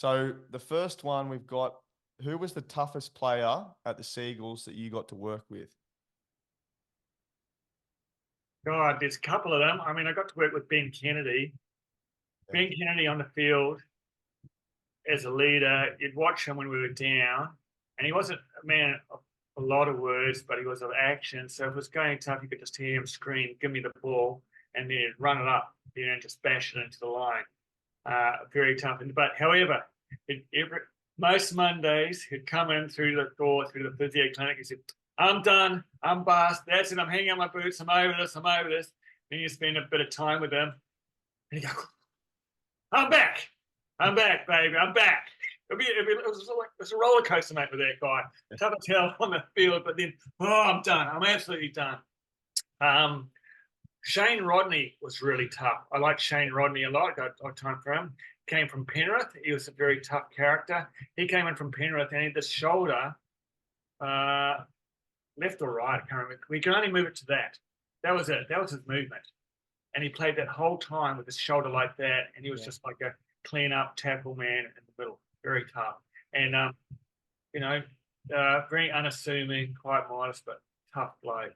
So the first one we've got, who was the toughest player at the Seagulls that you got to work with? God, there's a couple of them. I mean, I got to work with Ben Kennedy. Yeah. Ben Kennedy on the field as a leader. You'd watch him when we were down, and he wasn't a man of a lot of words, but he was of action. So if it was going tough, you could just hear him scream, "Give me the ball," and then he'd run it up, just bash it into the line. Very tough. But however, most Mondays he'd come in through the door, through the physio clinic. He said, "I'm done. I'm bust. That's it. I'm hanging up my boots. I'm over this. I'm over this." Then you spend a bit of time with him, and he go, "I'm back. I'm back, baby. I'm back." It was a roller coaster, mate, with that guy. Tough as hell on the field, but then, I'm done. I'm absolutely done. Shane Rodney was really tough. I like Shane Rodney a lot. I got time for him. Came from Penrith. He was a very tough character. He came in from Penrith and he had this shoulder, left or right, I can't remember. We can only move it to that. That was it. That was his movement. And he played that whole time with his shoulder like that. And he was just like a clean up tackle man in the middle. Very tough. And, very unassuming, quite modest, but tough bloke.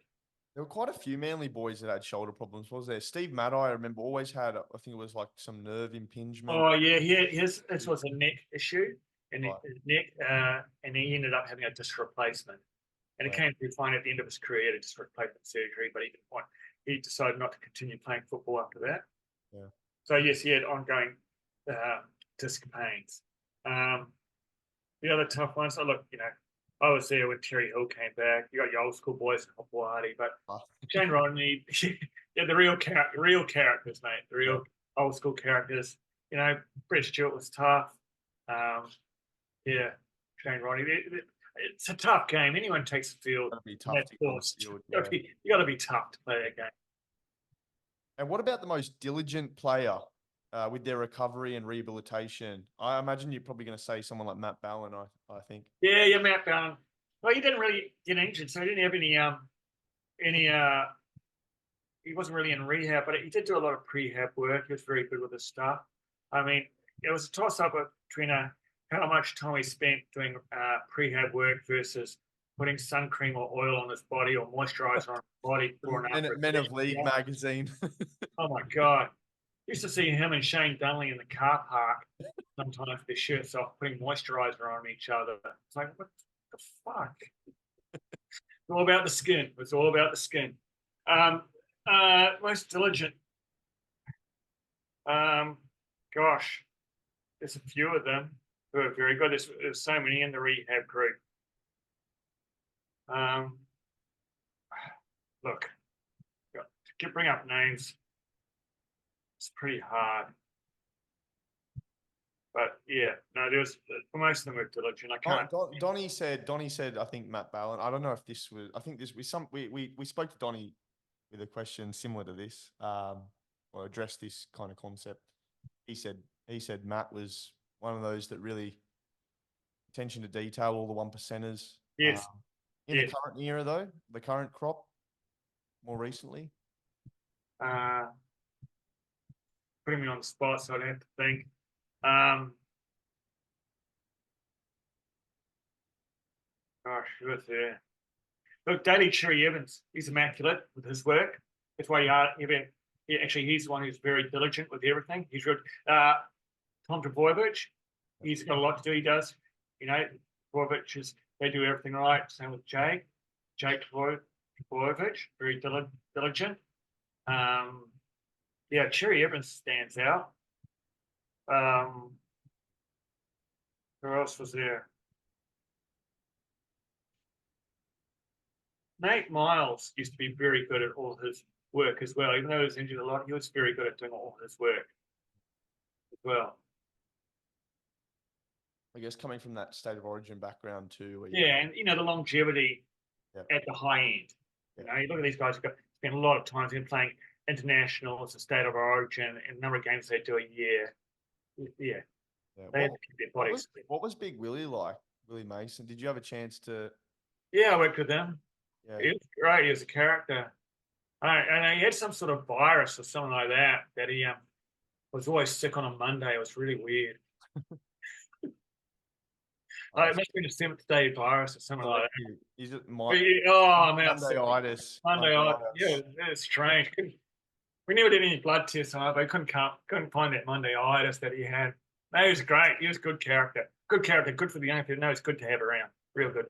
There were quite a few Manly boys that had shoulder problems, was there? Steve Maddai, I remember, always had, I think it was like some nerve impingement. Oh yeah, this was a neck issue, and Right. his neck, and he ended up having a disc replacement, and it Yeah. came through fine at the end of his career, a disc replacement surgery, but he decided not to continue playing football after that. Yeah. So yes, he had ongoing disc pains. The other tough ones, I was there when Terry Hill came back. You got your old school boys, Hawaii, but Shane Rodney, the real characters, mate. The real old school characters. Brett Stewart was tough. Shane Rodney. It's a tough game. Anyone takes the field. Gotta be tough to get on the field, You got to be tough to play that game. And what about the most diligent player with their recovery and rehabilitation? I imagine you're probably going to say someone like Matt Ballin, I think. Yeah, Matt Ballin. Well, he didn't really get injured, so he didn't have any he wasn't really in rehab, but he did do a lot of prehab work. He was very good with his stuff. I mean, it was a toss-up between how much time he spent doing prehab work versus putting sun cream or oil on his body or moisturizer on his body before and after. Men of League magazine. Oh my God. Used to see him and Shane Dunley in the car park sometimes with their shirts off, putting moisturizer on each other. It's like, what the fuck? It's all about the skin. It's all about the skin. Most diligent. Gosh, there's a few of them who are very good. There's so many in the rehab group. Look, to bring up names, it's pretty hard. But yeah, no, for most of them were diligent. I can't. Donnie said, I think Matt Ballin. I don't know if this was. I think this was we spoke to Donnie with a question similar to this, or addressed this kind of concept. He said Matt was one of those that really attention to detail, all the 1%ers. Yes. In the current era, though, the current crop, more recently. Putting me on the spot, so I don't have to think. Gosh, who was there? Look, Daly Cherry Evans, he's immaculate with his work. That's why he's the one who's very diligent with everything. He's real. Tom Trbojevic, he's got a lot to do. He does. Trbojevic they do everything right. Same with Jake Trbojevic, very diligent. Cherry Evans stands out. Who else was there? Nate Miles used to be very good at all his work as well. Even though he was injured a lot, he was very good at doing all his work as well. I guess coming from that state of origin background too. And the longevity at the high end. You look at these guys who spend a lot of time playing international as a state of origin and a number of games they do a year. Yeah. They have to keep their bodies. What was Big Willie like? Willie Mason? Did you have a chance to? Yeah, I worked with him. Yeah. He was great. He was a character. And he had some sort of virus or something like that he was always sick on a Monday. It was really weird. It must have been a seventh day virus or something like Is it that. Oh, man, Monday'itis? Monday, yeah, Monday'itis. it's strange. We never did any blood tests on it, but couldn't find that Monday'itis that he had. No, he was great. He was good character. Good character. Good for the young people. No, it's good to have around. Real good.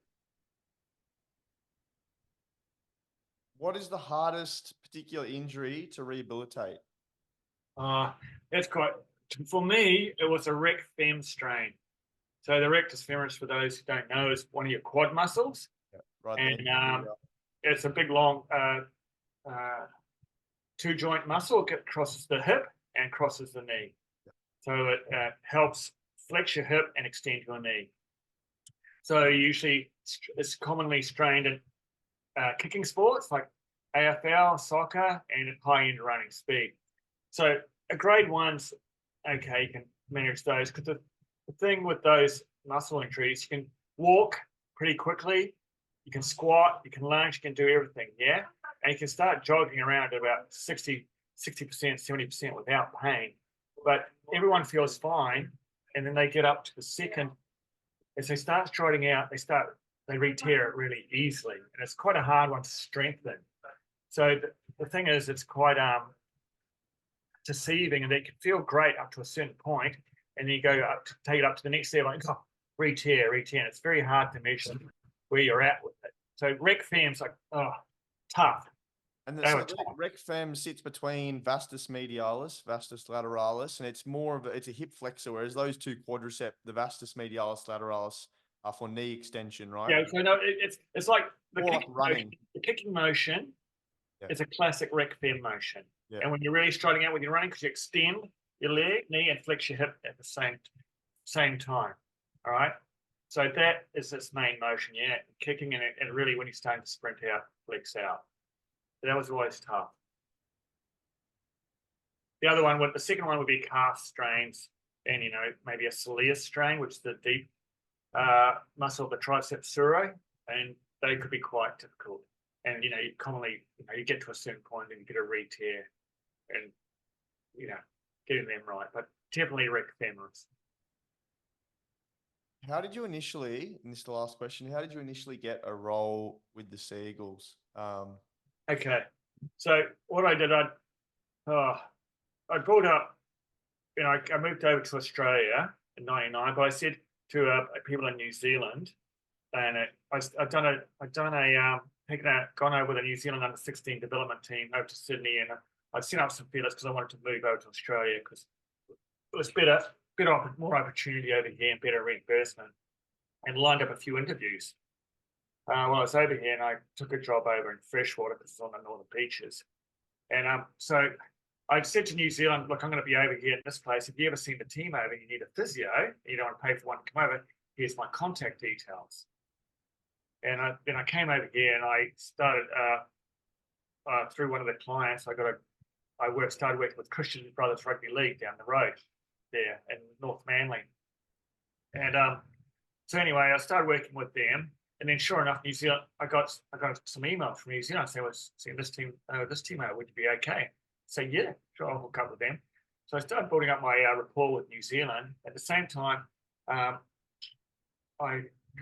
What is the hardest particular injury to rehabilitate? That's quite. For me, it was a rec fem strain. So the rectus femoris, for those who don't know, is one of your quad muscles, Yeah, right and it's a big long two joint muscle. It crosses the hip and crosses the knee. So it helps flex your hip and extend your knee. So usually it's commonly strained in kicking sports like AFL, soccer, and high-end running speed. So a grade one's okay, you can manage those, because the thing with those muscle injuries, you can walk pretty quickly, you can squat, you can lunge, you can do everything, yeah? And you can start jogging around at about 60%, 70% without pain. But everyone feels fine, and then they get up to the second, as they start striding out, they re-tear it really easily, and it's quite a hard one to strengthen. So the thing is, it's quite deceiving, and they can feel great up to a certain point, and then you go up to take it up to the next level, like, oh, re-tear. And it's very hard to measure where you're at with it. So rec fem's like, oh, tough. And the rec fem sits between vastus medialis, vastus lateralis, and it's more of it's a hip flexor, whereas those two quadricep, the vastus medialis, lateralis, are for knee extension, right? Yeah, so no, it's like the kicking motion. Yeah. It's a classic rec fem motion. Yeah. And when you're really striding out with your running, because you extend your leg, knee, and flex your hip at the same time. All right. So that is its main motion, yeah. Kicking and really when you're starting to sprint out, flex out. So that was always tough. The second one would be calf strains, and maybe a soleus strain, which is the deep muscle of the triceps surae, and they could be quite difficult. And you commonly you get to a certain point and you get a re-tear, and getting them right, but definitely rec femoris. How did you initially, and this is the last question, how did you initially get a role with the Seagulls? Okay, so what I did, I brought up, I moved over to Australia in '99, but I said to people in New Zealand, and gone over with a New Zealand under-16 development team over to Sydney, and I'd sent up some feelers because I wanted to move over to Australia because it was more opportunity over here and better reimbursement, and lined up a few interviews. While I was over here, and I took a job over in freshwater because it's on the northern beaches. And so I said to New Zealand, look, I'm going to be over here at this place. If you ever seen the team over, you need a physio, and you don't want to pay for one to come over, here's my contact details. And then I came over here and I started through one of the clients. Started working with Christian Brothers Rugby League down the road there in North Manly. And so anyway, I started working with them. And then, sure enough, New Zealand, I got some emails from New Zealand saying, seeing this team out, would you be okay? So yeah, sure, I'll hook up with them. So I started building up my rapport with New Zealand. At the same time, I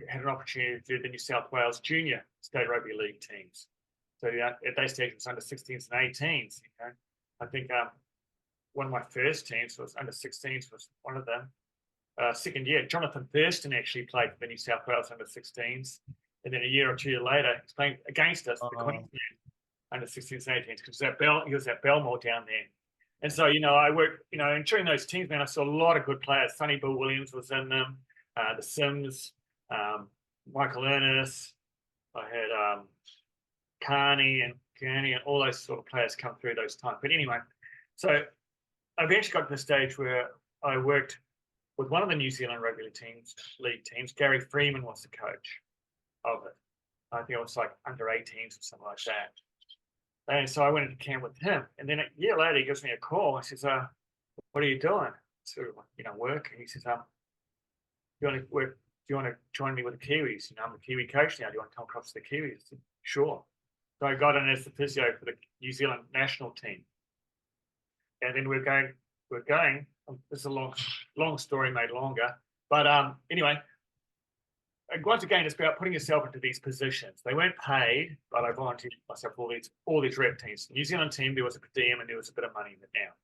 had an opportunity to do the New South Wales Junior State Rugby League teams. So at that stage, it was under 16s and 18s. I think one of my first teams was under 16s was one of them. Second year, Jonathan Thurston actually played for the New South Wales under 16s, and then a year or two later, he's playing against us, the Queensland under 16s and 18s, because he was at Belmore down there. And so, I worked, and during those teams, man, I saw a lot of good players. Sonny Bill Williams was in them, the Sims, Michael Ernest. I had Carney and Gurney and all those sort of players come through those times. But anyway, so I eventually got to the stage where I worked with one of the New Zealand rugby league teams. Gary Freeman was the coach of it. I think it was like under 18s or something like that. And so I went into camp with him. And then a year later, he gives me a call. He says, what are you doing? Sort of, work. And he says, do you want to join me with the Kiwis? I'm a Kiwi coach now. Do you want to come across to the Kiwis? I said, sure. So I got in as the physio for the New Zealand national team. And then we're going, this is a long story made longer. But anyway, once again, it's about putting yourself into these positions. They weren't paid, but I volunteered myself for all these rep teams. The New Zealand team, there was a per diem and there was a bit of money in it now.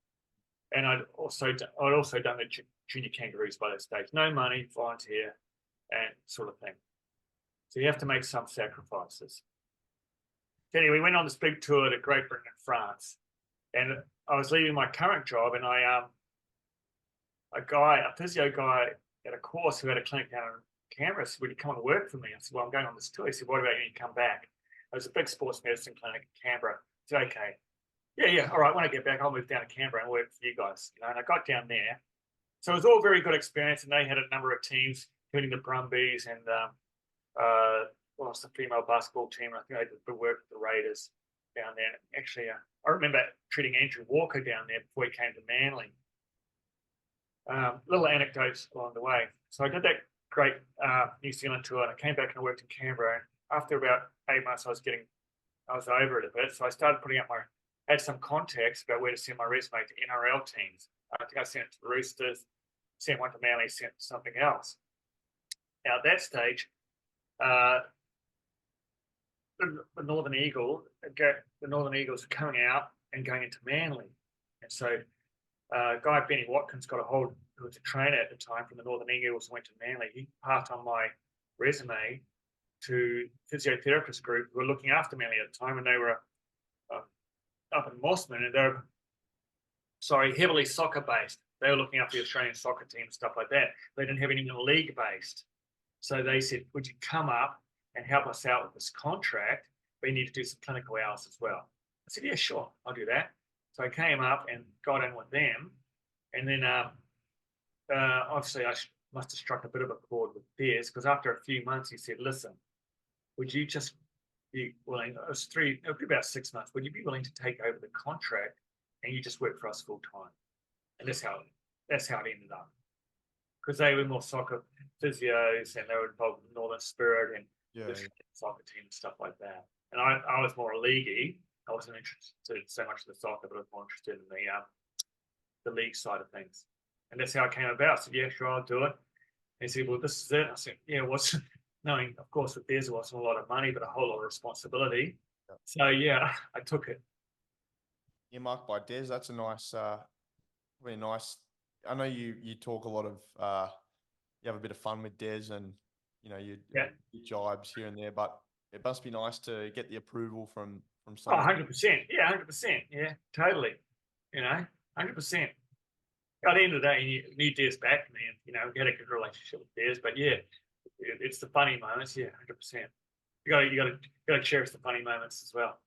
And I'd also done the junior kangaroos by that stage. No money, volunteer, and sort of thing. So you have to make some sacrifices. Anyway, we went on this big tour to Great Britain and France, and I was leaving my current job, and a physio guy at a course who had a clinic down in Canberra said, "Would you come and work for me?" I said, "Well, I'm going on this tour." He said, "What about you come back?" It was a big sports medicine clinic in Canberra. I said, "Okay, yeah, all right. When I get back, I'll move down to Canberra and work for you guys." And I got down there, so it was all very good experience. And they had a number of teams, including the Brumbies and what was the female basketball team? I think they did work with the Raiders down there. Actually, I remember treating Andrew Walker down there before he came to Manly. Little anecdotes along the way. So I did that great New Zealand tour, and I came back and I worked in Canberra. And after about 8 months, I was over it a bit. So I started putting up had some context about where to send my resume to NRL teams. I think I sent it to the Roosters, sent one to Manly, sent something else. Now at that stage, the Northern Eagles are coming out and going into Manly, and so guy Benny Watkins got a hold, who was a trainer at the time from the Northern Eagles, and went to Manly. He passed on my resume to physiotherapist group who were looking after Manly at the time, and they were up in Mossman, and they're heavily soccer based. They were looking after the Australian soccer team and stuff like that. They didn't have anything league based, so they said, "Would you come up and help us out with this contract? But you need to do some clinical hours as well." I said, "Yeah, sure, I'll do that." So I came up and got in with them, and then obviously I must have struck a bit of a chord with Des, because after a few months he said, "Listen, would you just be willing?" It was about 6 months. "Would you be willing to take over the contract and you just work for us full time?" And that's how it ended up, because they were more soccer physios and they were involved in Northern Spirit and the soccer team and stuff like that. And I was more a leaguey. I wasn't interested so much in the soccer, but I was more interested in the league side of things. And that's how it came about. I said, "Yeah, sure, I'll do it." And he said, "Well, this is it." I said, "Yeah, what's..." Knowing, of course, with Des, it wasn't a lot of money, but a whole lot of responsibility. So yeah, I took it. You're marked by Des. That's a nice, really nice. I know you talk a lot of, you have a bit of fun with Des, and you jibes here and there, but it must be nice to get the approval from Oh, someone. 100%. Yeah, 100%. Yeah, totally. 100%. At the end of the day, you need Des back, man. We had a good relationship with Des, but yeah, it's the funny moments. Yeah, 100%. You got to cherish the funny moments as well.